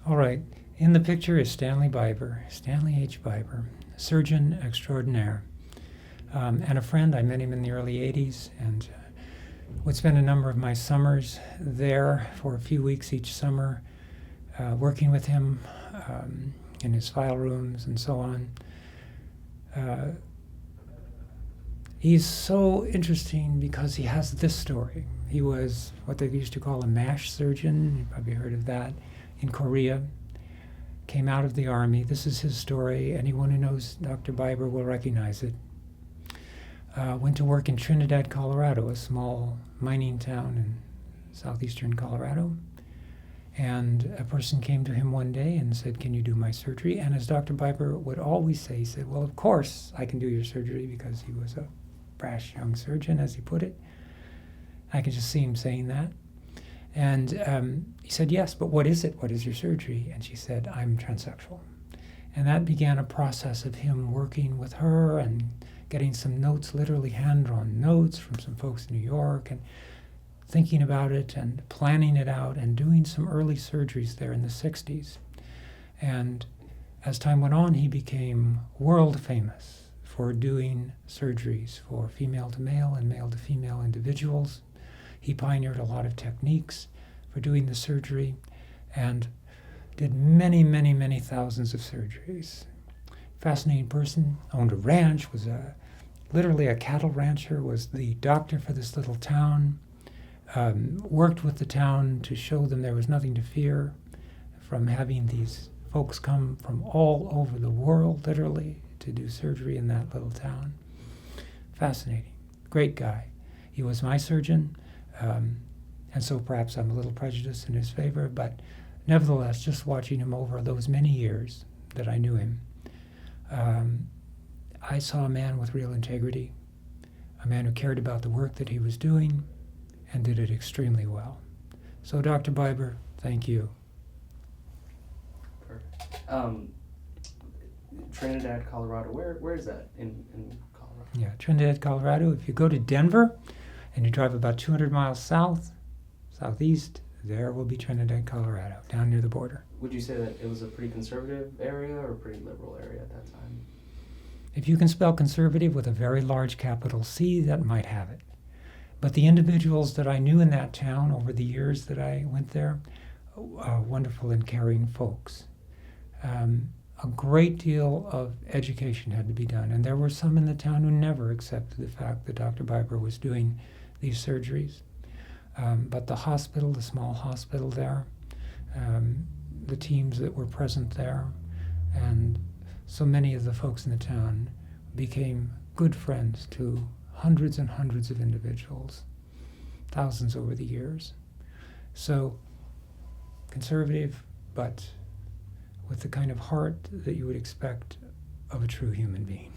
All right. In the picture is Stanley Biber, Stanley H. Biber, surgeon extraordinaire, and a friend. I met him in the early 80s and would spend a number of my summers there for a few weeks each summer, working with him in his file rooms and so on. He's so interesting because he has this story. He was what they used to call a MASH surgeon. You've probably heard of that. In Korea, came out of the army. This is his story. Anyone who knows Dr. Biber will recognize it. Went to work in Trinidad, Colorado, a small mining town in southeastern Colorado. And a person came to him one day and said, "Can you do my surgery?" And as Dr. Biber would always say, he said, "Well, of course I can do your surgery," because he was a brash young surgeon, as he put it. I could just see him saying that. And he said, "Yes, but what is it? What is your surgery?" And she said, "I'm transsexual." And that began a process of him working with her and getting some notes, literally hand-drawn notes from some folks in New York, and thinking about it and planning it out and doing some early surgeries there in the 60s. And as time went on, he became world famous for doing surgeries for female to male and male to female individuals. He pioneered a lot of techniques for doing the surgery and did many, many, many thousands of surgeries. Fascinating person, owned a ranch, was literally a cattle rancher, was the doctor for this little town, worked with the town to show them there was nothing to fear from having these folks come from all over the world, literally, to do surgery in that little town. Fascinating. Great guy. He was my surgeon. And so perhaps I'm a little prejudiced in his favor, but nevertheless, just watching him over those many years that I knew him, I saw a man with real integrity, a man who cared about the work that he was doing and did it extremely well. So Dr. Biber, thank you. Perfect. Trinidad, Colorado, where is that in Colorado? Yeah, Trinidad, Colorado. If you go to Denver, and you drive about 200 miles southeast, there will be Trinidad, Colorado, down near the border. Would you say that it was a pretty conservative area or a pretty liberal area at that time? If you can spell conservative with a very large capital C, that might have it. But the individuals that I knew in that town over the years that I went there, wonderful and caring folks. A great deal of education had to be done, and there were some in the town who never accepted the fact that Dr. Biber was doing these surgeries. But the hospital, the small hospital there, the teams that were present there, and so many of the folks in the town became good friends to hundreds and hundreds of individuals, thousands over the years. So conservative, but with the kind of heart that you would expect of a true human being.